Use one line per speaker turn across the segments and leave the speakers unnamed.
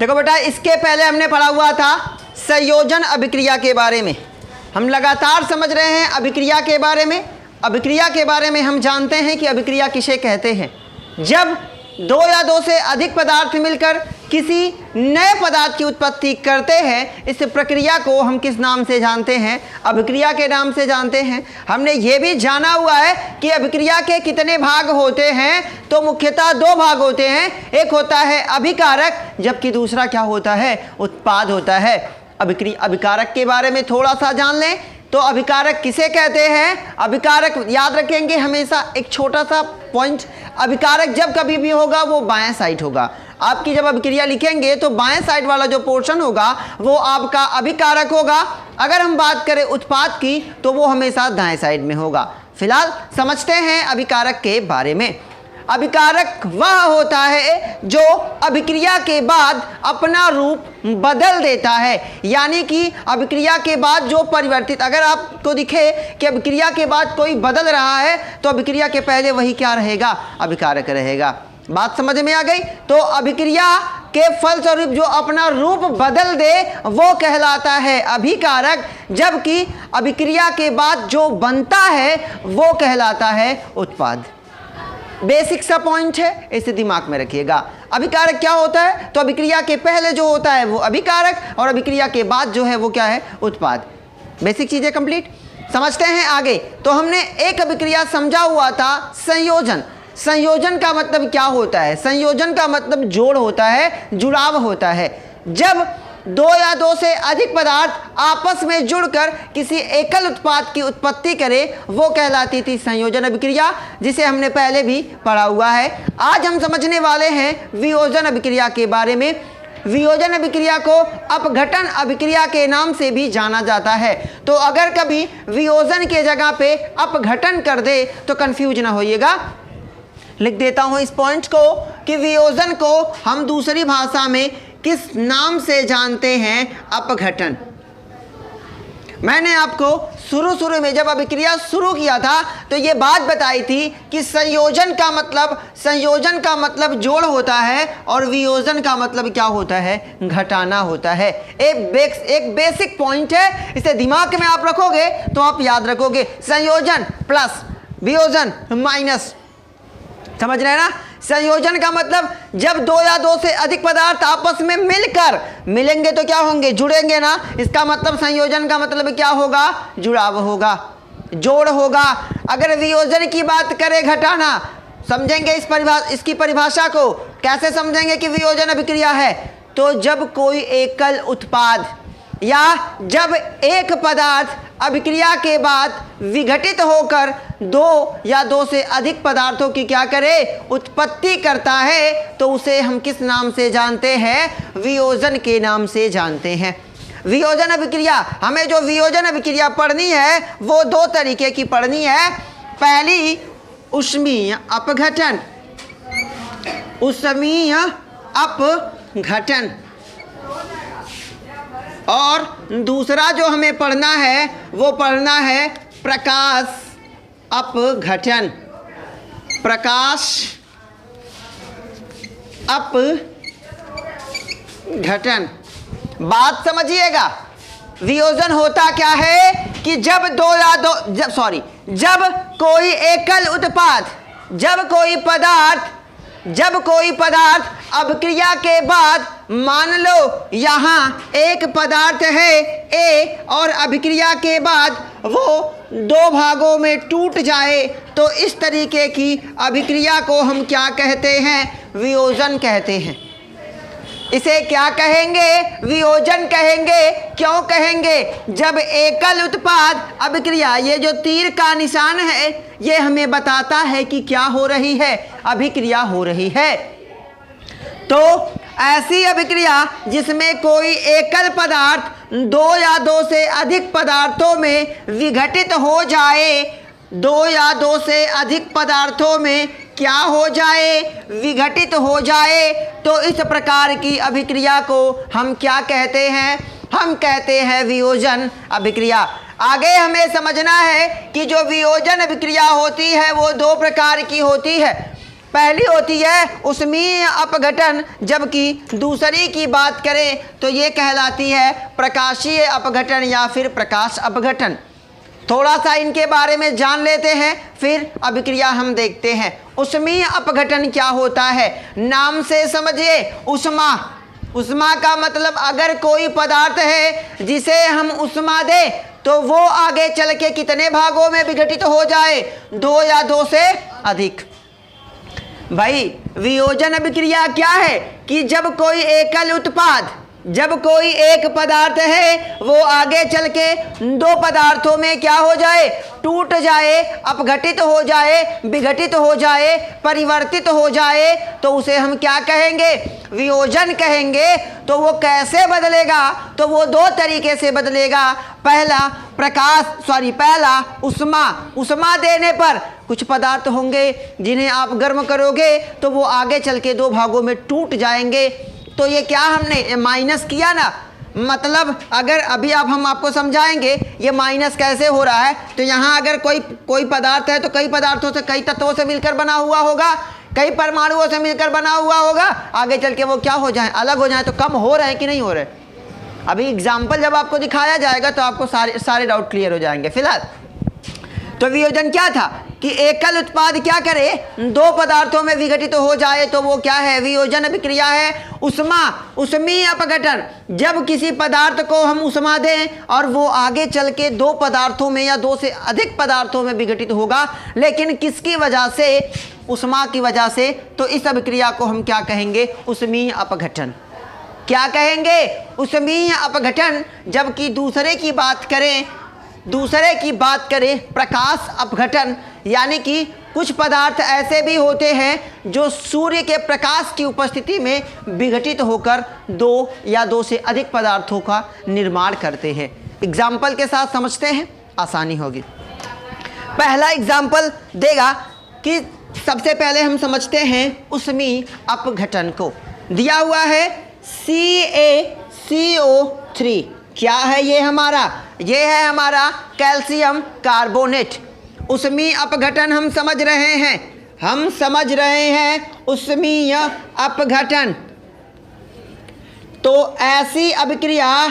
देखो बेटा, इसके पहले हमने पढ़ा हुआ था संयोजन अभिक्रिया के बारे में। हम लगातार समझ रहे हैं अभिक्रिया के बारे में। अभिक्रिया के बारे में हम जानते हैं कि अभिक्रिया किसे कहते हैं। जब दो या दो से अधिक पदार्थ मिलकर किसी नए पदार्थ की उत्पत्ति करते हैं, इस प्रक्रिया को हम किस नाम से जानते हैं? अभिक्रिया के नाम से जानते हैं। हमने ये भी जाना हुआ है कि अभिक्रिया के कितने भाग होते हैं, तो मुख्यतः दो भाग होते हैं। एक होता है अभिकारक, जबकि दूसरा क्या होता है? उत्पाद होता है। अभिकारक के बारे में थोड़ा सा जान लें तो अभिकारक किसे कहते हैं? अभिकारक याद रखेंगे हमेशा एक छोटा सा पॉइंट, अभिकारक जब कभी भी होगा वो बाएं साइड होगा। आपकी जब अभिक्रिया लिखेंगे तो बाएं साइड वाला जो पोर्शन होगा वो आपका अभिकारक होगा। अगर हम बात करें उत्पाद की तो वो हमेशा दाएं साइड में होगा। फिलहाल समझते हैं अभिकारक के बारे में। अभिकारक वह होता है जो अभिक्रिया के बाद अपना रूप बदल देता है, यानी कि अभिक्रिया के बाद जो परिवर्तित, अगर आपको दिखे कि अभिक्रिया के बाद कोई बदल रहा है तो अभिक्रिया के पहले वही क्या रहेगा? अभिकारक रहेगा। बात समझ में आ गई? तो अभिक्रिया के फलस्वरूप जो अपना रूप बदल दे वो कहलाता है अभिकारक, जबकि अभिक्रिया के बाद जो बनता है वो कहलाता है उत्पाद। बेसिक सा पॉइंट है, इसे दिमाग में रखिएगा। अभिकारक क्या होता है? तो अभिक्रिया के पहले जो होता है वो अभिकारक और अभिक्रिया के बाद जो है वो क्या है? उत्पाद। बेसिक चीजें कंप्लीट। समझते हैं आगे। तो हमने एक अभिक्रिया समझा हुआ था संयोजन। संयोजन का मतलब क्या होता है? संयोजन का मतलब जोड़ होता है, जुड़ाव होता है। जब दो या दो से अधिक पदार्थ आपस में जुड़कर किसी एकल उत्पाद की उत्पत्ति करे वो कहलाती थी संयोजन अभिक्रिया, जिसे हमने पहले भी पढ़ा हुआ है। आज हम समझने वाले हैं वियोजन अभिक्रिया के बारे में। वियोजन अभिक्रिया को अपघटन अभिक्रिया के नाम से भी जाना जाता है। तो अगर कभी वियोजन के जगह पे अपघटन कर दे तो कंफ्यूज ना होइएगा। लिख देता हूं इस पॉइंट को कि वियोजन को हम दूसरी भाषा में किस नाम से जानते हैं? अपघटन। मैंने आपको शुरू में जब अभिक्रिया शुरू किया था तो ये बात बताई थी कि संयोजन का मतलब जोड़ होता है और वियोजन का मतलब क्या होता है? घटाना होता है। एक बेसिक पॉइंट है, इसे दिमाग में आप रखोगे तो आप याद रखोगे। संयोजन प्लस वियोजन माइनस। समझ रहे हैं ना? संयोजन का मतलब जब दो या दो से अधिक पदार्थ आपस में मिलेंगे तो क्या होंगे? जुड़ेंगे ना। इसका मतलब संयोजन का मतलब क्या होगा? जुड़ाव होगा, जोड़ होगा। अगर वियोजन की बात करें, घटाना, समझेंगे इसकी परिभाषा को कैसे समझेंगे कि वियोजन अभिक्रिया है? तो जब कोई एकल उत्पाद या जब एक पदार्थ अभिक्रिया के बाद विघटित होकर दो या दो से अधिक पदार्थों की क्या करे? उत्पत्ति करता है, तो उसे हम किस नाम से जानते हैं? वियोजन के नाम से जानते हैं। वियोजन अभिक्रिया, हमें जो वियोजन अभिक्रिया पढ़नी है वो दो तरीके की पढ़नी है। पहली ऊष्मीय अपघटन, ऊष्मीय अपघटन, और दूसरा जो हमें पढ़ना है वो पढ़ना है प्रकाश अपघटन। प्रकाश अपघटन। बात समझिएगा। वियोजन होता क्या है कि जब कोई एकल उत्पाद, जब कोई पदार्थ अभिक्रिया के बाद, मान लो यहाँ एक पदार्थ है A और अभिक्रिया के बाद वो दो भागों में टूट जाए, तो इस तरीके की अभिक्रिया को हम क्या कहते हैं? वियोजन कहते हैं। इसे क्या कहेंगे? वियोजन कहेंगे। क्यों कहेंगे? जब एकल उत्पाद अभिक्रिया, ये जो तीर का निशान है ये हमें बताता है कि क्या हो रही है? अभिक्रिया हो रही है। तो ऐसी अभिक्रिया जिसमें कोई एकल पदार्थ दो या दो से अधिक पदार्थों में विघटित हो जाए, दो या दो से अधिक पदार्थों में क्या हो जाए? विघटित हो जाए, तो इस प्रकार की अभिक्रिया को हम क्या कहते हैं? हम कहते हैं वियोजन अभिक्रिया। आगे हमें समझना है कि जो वियोजन अभिक्रिया होती है वो दो प्रकार की होती है। पहली होती है उष्मीय अपघटन, जबकि दूसरी की बात करें तो ये कहलाती है प्रकाशीय अपघटन या फिर प्रकाश अपघटन। थोड़ा सा इनके बारे में जान लेते हैं, फिर अभिक्रिया हम देखते हैं। उष्मीय अपघटन क्या होता है, नाम से समझिए। उष्मा, उष्मा का मतलब अगर कोई पदार्थ है जिसे हम उष्मा दें तो वो आगे चल के कितने भागों में विघटित हो जाए, 2 या 2 से अधिक। भाई वियोजन अभिक्रिया क्या है कि जब कोई एकल उत्पाद, जब कोई एक पदार्थ है वो आगे चल के 2 पदार्थों में क्या हो जाए, टूट जाए, अपघटित हो जाए, विघटित हो जाए, परिवर्तित हो जाए, तो उसे हम क्या कहेंगे, वियोजन कहेंगे। तो वो कैसे बदलेगा, तो वो 2 तरीके से बदलेगा। पहला उष्मा, उष्मा देने पर कुछ पदार्थ होंगे जिन्हें आप गर्म करोगे तो वो आगे चल के 2 भागों में टूट जाएंगे। तो ये क्या हमने माइनस किया ना, मतलब अगर अभी अब हम आपको समझाएंगे ये माइनस कैसे हो रहा है। तो यहाँ अगर कोई पदार्थ है तो कई पदार्थों से, कई तत्वों से मिलकर बना हुआ होगा, कई परमाणुओं से मिलकर बना हुआ होगा। आगे चल के वो क्या हो जाए, अलग हो जाए, तो कम हो रहे हैं कि नहीं हो रहे। अभी एग्जाम्पल जब आपको दिखाया जाएगा तो आपको सारे डाउट क्लियर हो जाएंगे। फिलहाल तो वियोजन क्या था कि एकल उत्पाद क्या करे, 2 पदार्थों में विघटित हो जाए, तो वो क्या है, वियोजन अभिक्रिया है। उष्मा, उष्मीय अपघटन, जब किसी पदार्थ को हम उष्मा दें और वो आगे चल के 2 पदार्थों में या 2 से अधिक पदार्थों में विघटित होगा, लेकिन किसकी वजह से, उष्मा की वजह से। तो इस अभिक्रिया को हम क्या कहेंगे, उष्मीय अपघटन। क्या कहेंगे, उष्मीय अपघटन। जबकि दूसरे की बात करें प्रकाश अपघटन, यानी कि कुछ पदार्थ ऐसे भी होते हैं जो सूर्य के प्रकाश की उपस्थिति में विघटित होकर 2 या 2 से अधिक पदार्थों का निर्माण करते हैं। एग्जाम्पल के साथ समझते हैं, आसानी होगी। पहला एग्जाम्पल देगा कि सबसे पहले हम समझते हैं उष्मीय अपघटन को। दिया हुआ है CaCO3। क्या है ये है हमारा कैल्शियम कार्बोनेट। उष्मीय अपघटन हम समझ रहे हैं उष्मीय अपघटन। तो ऐसी अभिक्रिया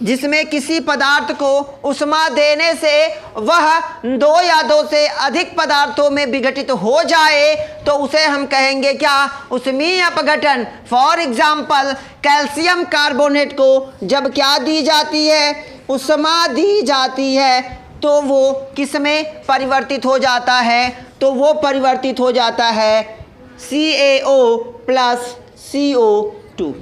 जिसमें किसी पदार्थ को उष्मा देने से वह 2 या 2 से अधिक पदार्थों में विघटित हो जाए, तो उसे हम कहेंगे क्या, उष्मीय अपघटन। फॉर एग्जाम्पल कैल्शियम कार्बोनेट को जब क्या दी जाती है, उष्मा दी जाती है, तो वो किस में परिवर्तित हो जाता है, तो वो परिवर्तित हो जाता है CaO + CO2।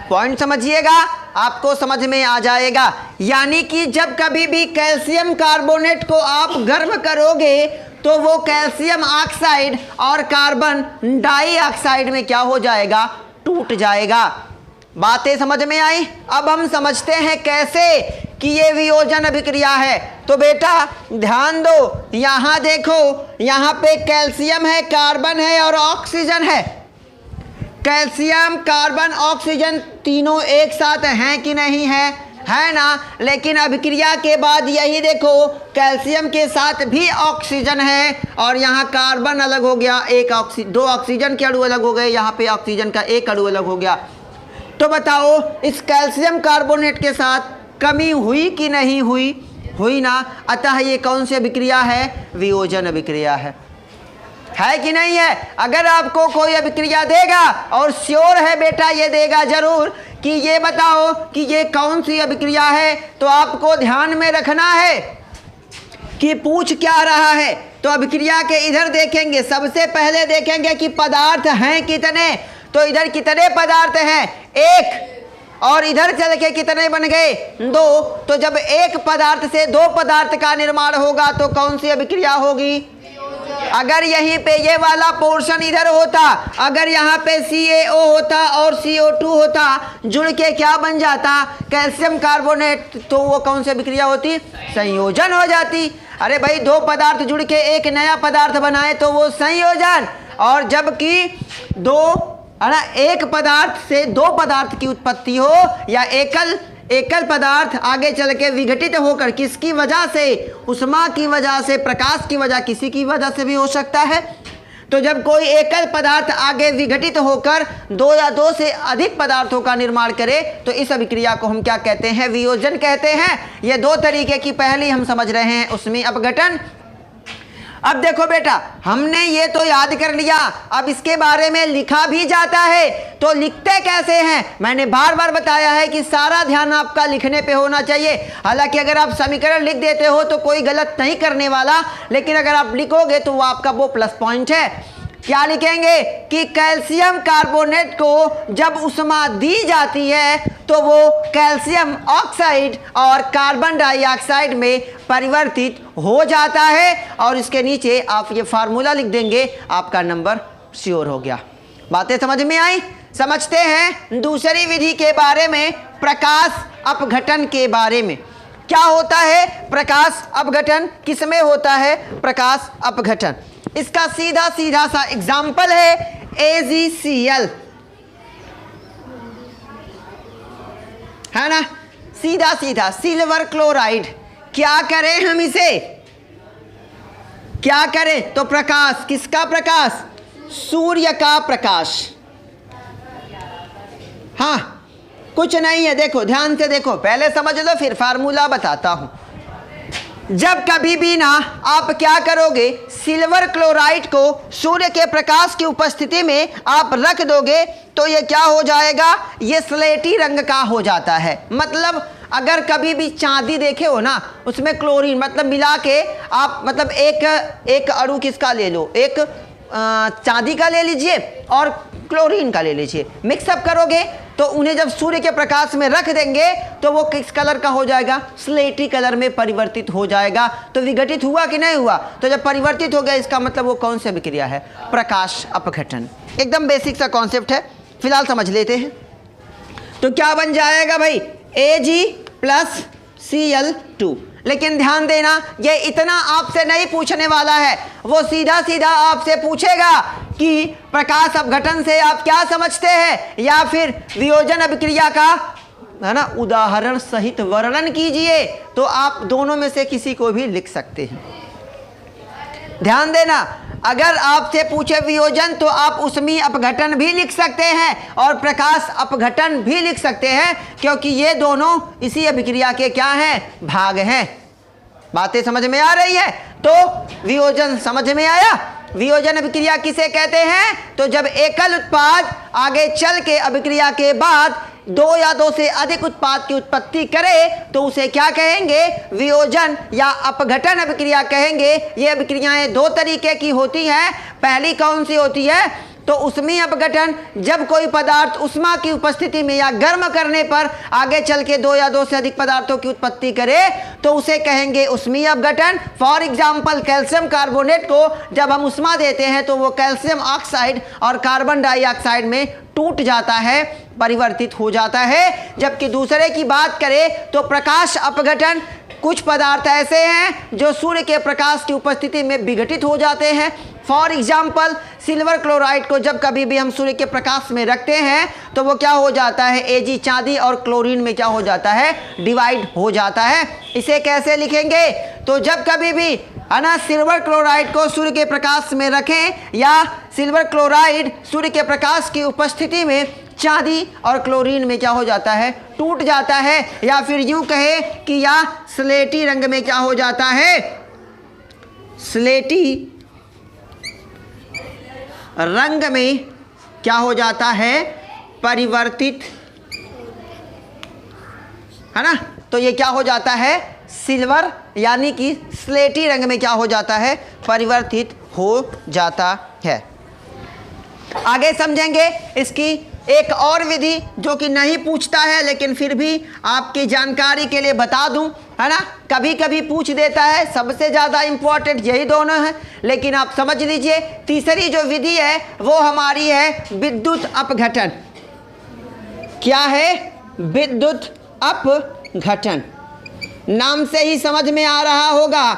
पॉइंट समझिएगा, आपको समझ में आ जाएगा। यानी कि जब कभी भी कैल्शियम कार्बोनेट को आप गर्म करोगे तो वो कैल्शियम ऑक्साइड और कार्बन डाइऑक्साइड में क्या हो जाएगा, टूट जाएगा। बातें समझ में आई। अब हम समझते हैं कैसे कि ये वियोजन अभिक्रिया है। तो बेटा ध्यान दो, यहाँ देखो, यहाँ पे कैल्शियम है, कार्बन है और ऑक्सीजन है। कैल्शियम, कार्बन, ऑक्सीजन तीनों एक साथ हैं कि नहीं है, है ना। लेकिन अभिक्रिया के बाद यही देखो, कैल्शियम के साथ भी ऑक्सीजन है और यहाँ कार्बन अलग हो गया, 2 ऑक्सीजन के अणु अलग हो गए, यहाँ पे ऑक्सीजन का 1 अणु अलग हो गया। तो बताओ इस कैल्शियम कार्बोनेट के साथ कमी हुई कि नहीं हुई, हुई ना। अतः ये कौन सी अभिक्रिया है, वियोजन अभिक्रिया है कि नहीं है। अगर आपको कोई अभिक्रिया देगा और श्योर है बेटा ये देगा जरूर कि ये बताओ कि ये कौन सी अभिक्रिया है, तो आपको ध्यान में रखना है कि पूछ क्या रहा है। तो अभिक्रिया के इधर देखेंगे, सबसे पहले देखेंगे कि पदार्थ हैं कितने। तो इधर कितने पदार्थ हैं, 1, और इधर चल के कितने बन गए, 2। तो जब एक पदार्थ से 2 पदार्थ का निर्माण होगा तो कौन सी अभिक्रिया होगी। अगर यहीं पे ये वाला पोर्शन इधर होता, अगर यहाँ पे CaO होता और CO2 होता, जुड़ के क्या बन जाता, कैल्शियम कार्बोनेट, तो वो कौन सी अभिक्रिया होती, संयोजन हो जाती। अरे भाई 2 पदार्थ जुड़ के एक नया पदार्थ बनाए तो वो संयोजन। और जबकि एक पदार्थ से 2 पदार्थ की उत्पत्ति हो या एकल पदार्थ आगे चल के विघटित होकर किसकी वजह से, ऊष्मा की वजह से, प्रकाश की वजह, किसी की वजह से भी हो सकता है। तो जब कोई एकल पदार्थ आगे विघटित होकर दो या दो से अधिक पदार्थों का निर्माण करे तो इस अभिक्रिया को हम क्या कहते हैं, वियोजन कहते हैं। ये दो तरीके की पहली हम समझ रहे हैं, ऊष्मीय अपघटन। अब देखो बेटा, हमने ये तो याद कर लिया, अब इसके बारे में लिखा भी जाता है। तो लिखते कैसे हैं, मैंने बार बार बताया है कि सारा ध्यान आपका लिखने पे होना चाहिए। हालांकि अगर आप समीकरण लिख देते हो तो कोई गलत नहीं करने वाला, लेकिन अगर आप लिखोगे तो वो आपका वो प्लस पॉइंट है। क्या लिखेंगे कि कैल्शियम कार्बोनेट को जब ऊष्मा दी जाती है तो वो कैल्शियम ऑक्साइड और कार्बन डाइऑक्साइड में परिवर्तित हो जाता है। और इसके नीचे आप ये फार्मूला लिख देंगे, आपका नंबर श्योर हो गया। बातें समझ में आई? समझते हैं दूसरी विधि के बारे में, प्रकाश अपघटन के बारे में। क्या होता है प्रकाश अपघटन, किसमें होता है प्रकाश अपघटन? इसका सीधा सीधा सा एग्जाम्पल है AgCl, है ना, सीधा सीधा सिल्वर क्लोराइड। क्या करें हम इसे, क्या करें? तो प्रकाश, किसका प्रकाश? सूर्य का प्रकाश। हाँ, कुछ नहीं है, देखो ध्यान से देखो, पहले समझ लो फिर फार्मूला बताता हूं। जब कभी भी ना आप क्या करोगे, सिल्वर क्लोराइड को सूर्य के प्रकाश की उपस्थिति में आप रख दोगे तो ये क्या हो जाएगा, ये स्लेटी रंग का हो जाता है। मतलब अगर कभी भी चांदी देखे हो ना, उसमें क्लोरीन मतलब मिला के आप, मतलब एक अणु किसका ले लो, एक चांदी का ले लीजिए और क्लोरीन का ले लीजिए, मिक्सअप करोगे तो उन्हें जब सूर्य के प्रकाश में रख देंगे तो वो किस कलर का हो जाएगा, स्लेटी कलर में परिवर्तित हो जाएगा। तो विघटित हुआ कि नहीं हुआ? तो जब परिवर्तित हो गया इसका मतलब वो कौन सी अभिक्रिया है, प्रकाश अपघटन। एकदम बेसिक सा कॉन्सेप्ट है, फिलहाल समझ लेते हैं। तो क्या बन जाएगा भाई, Ag+Cl2। लेकिन ध्यान देना, ये इतना आपसे नहीं पूछने वाला है, वो सीधा सीधा आपसे पूछेगा कि प्रकाश अपघटन से आप क्या समझते हैं, या फिर वियोजन अभिक्रिया का, है ना, उदाहरण सहित वर्णन कीजिए। तो आप दोनों में से किसी को भी लिख सकते हैं। ध्यान देना, अगर आपसे पूछे वियोजन तो आप ऊष्मीय अपघटन भी लिख सकते हैं और प्रकाश अपघटन भी लिख सकते हैं, क्योंकि ये दोनों इसी अभिक्रिया के क्या हैं, भाग हैं। बातें समझ में आ रही है? तो वियोजन समझ में आया? वियोजन अभिक्रिया किसे कहते हैं? तो जब एकल उत्पाद आगे चल के अभिक्रिया के बाद दो या दो से अधिक उत्पाद की उत्पत्ति करे तो उसे क्या कहेंगे, वियोजन या अपघटन अभिक्रिया कहेंगे। ये अभिक्रियाएं दो तरीके की होती हैं। पहली कौन सी होती है, तो ऊष्मीय अपघटन, जब कोई पदार्थ ऊष्मा की उपस्थिति में या गर्म करने पर आगे चल के दो या दो से अधिक पदार्थों की उत्पत्ति करे तो उसे कहेंगे ऊष्मीय अपघटन। फॉर एग्जाम्पल, कैल्शियम कार्बोनेट को जब हम ऊष्मा देते हैं तो वो कैल्शियम ऑक्साइड और कार्बन डाइऑक्साइड में टूट जाता है, परिवर्तित हो जाता है। जबकि दूसरे की बात करें तो प्रकाश अपघटन, कुछ पदार्थ ऐसे हैं जो सूर्य के प्रकाश की उपस्थिति में विघटित हो जाते हैं। फॉर एग्जाम्पल, सिल्वर क्लोराइड को जब कभी भी हम सूर्य के प्रकाश में रखते हैं तो वो क्या हो जाता है, Ag चांदी और क्लोरीन में क्या हो जाता है, डिवाइड हो जाता है। इसे कैसे लिखेंगे, तो जब कभी भी, है ना, सिल्वर क्लोराइड को सूर्य के प्रकाश में रखें या सिल्वर क्लोराइड सूर्य के प्रकाश की उपस्थिति में चांदी और क्लोरीन में क्या हो जाता है, टूट जाता है। या फिर यूं कहे कि या स्लेटी रंग में क्या हो जाता है, स्लेटी रंग में क्या हो जाता है, परिवर्तित, है ना। तो ये क्या हो जाता है, सिल्वर यानी कि स्लेटी रंग में क्या हो जाता है, परिवर्तित हो जाता है। आगे समझेंगे इसकी एक और विधि जो कि नहीं पूछता है, लेकिन फिर भी आपकी जानकारी के लिए बता दूं, है ना। कभी कभी पूछ देता है, सबसे ज़्यादा इम्पोर्टेंट यही दोनों हैं, लेकिन आप समझ लीजिए। तीसरी जो विधि है वो हमारी है विद्युत अपघटन। क्या है, विद्युत अपघटन। नाम से ही समझ में आ रहा होगा,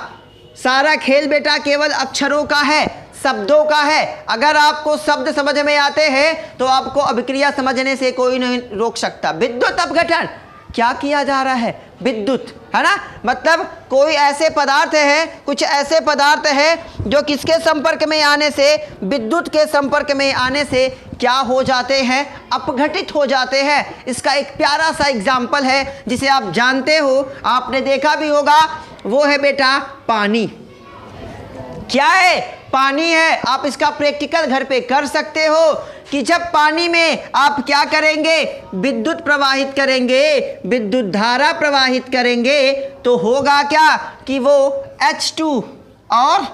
सारा खेल बेटा केवल अक्षरों का है, शब्दों का है। अगर आपको शब्द समझ में आते हैं तो आपको अभिक्रिया समझने से कोई नहीं रोक सकता। विद्युत अपघटन क्या किया जा रहा है? विद्युत, है ना। मतलब कोई ऐसे पदार्थ है, कुछ ऐसे पदार्थ है जो किसके संपर्क में आने से, विद्युत के संपर्क में आने से क्या हो जाते हैं? अपघटित हो जाते हैं। इसका एक प्यारा सा एग्जाम्पल है जिसे आप जानते हो, आपने देखा भी होगा, वो है बेटा पानी। क्या है? पानी है। आप इसका प्रैक्टिकल घर पे कर सकते हो कि जब पानी में आप क्या करेंगे? विद्युत प्रवाहित करेंगे, विद्युत धारा प्रवाहित करेंगे, तो होगा क्या कि वो H2 और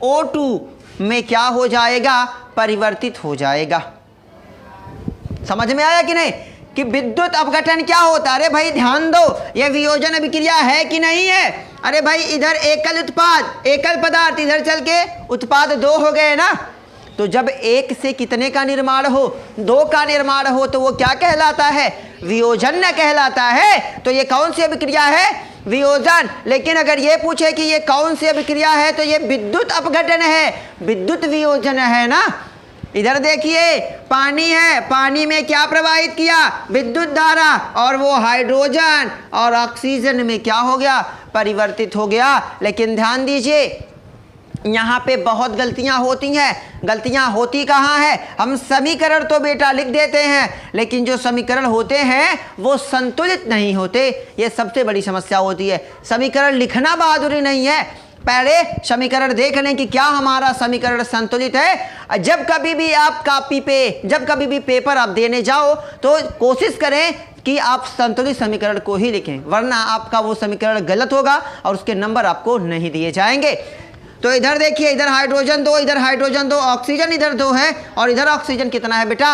O2 में क्या हो जाएगा? परिवर्तित हो जाएगा। समझ में आया कि नहीं कि विद्युत अपघटन क्या होता है? अरे भाई ध्यान दो, ये वियोजन अभिक्रिया है कि नहीं है? अरे भाई इधर एकल उत्पाद, एकल पदार्थ, इधर चल के उत्पाद दो हो गए ना। तो जब एक से कितने का निर्माण हो? दो का निर्माण हो, तो वो क्या कहलाता है? वियोजन कहलाता है। तो ये कौन सी अभिक्रिया है? वियोजन। लेकिन अगर ये पूछे कि ये कौन सी अभिक्रिया है, तो ये विद्युत अपघटन है, विद्युत वियोजन है ना। इधर देखिए पानी है, पानी में क्या प्रवाहित किया? विद्युत धारा, और वो हाइड्रोजन और ऑक्सीजन में क्या हो गया? परिवर्तित हो गया। लेकिन ध्यान दीजिए यहाँ पे बहुत गलतियाँ होती हैं। गलतियाँ होती कहाँ है? हम समीकरण तो बेटा लिख देते हैं, लेकिन जो समीकरण होते हैं वो संतुलित नहीं होते। ये सबसे बड़ी समस्या होती है। समीकरण लिखना बहादुरी नहीं है, पहले समीकरण देख लें कि क्या हमारा समीकरण संतुलित है। जब कभी भी आप कॉपी पे, जब कभी भी पेपर आप देने जाओ, तो कोशिश करें कि आप संतुलित समीकरण को ही लिखें, वरना आपका वो समीकरण गलत होगा और उसके नंबर आपको नहीं दिए जाएंगे। तो इधर देखिए, इधर हाइड्रोजन 2, इधर हाइड्रोजन 2, ऑक्सीजन इधर 2 है, और इधर ऑक्सीजन कितना है बेटा?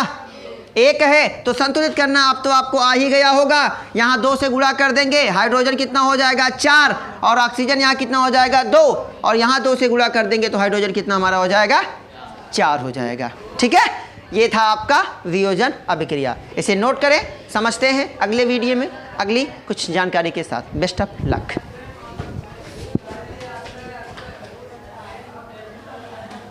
1 है। तो संतुलित करना आप तो आपको आ ही गया होगा। यहाँ 2 से गुणा कर देंगे, हाइड्रोजन कितना हो जाएगा? 4, और ऑक्सीजन यहाँ कितना हो जाएगा? 2, और यहाँ 2 से गुणा कर देंगे तो हाइड्रोजन कितना हमारा हो जाएगा? 4 हो जाएगा। ठीक है, ये था आपका वियोजन अभिक्रिया। इसे नोट करें, समझते हैं अगले वीडियो में अगली कुछ जानकारी के साथ। Best of luck.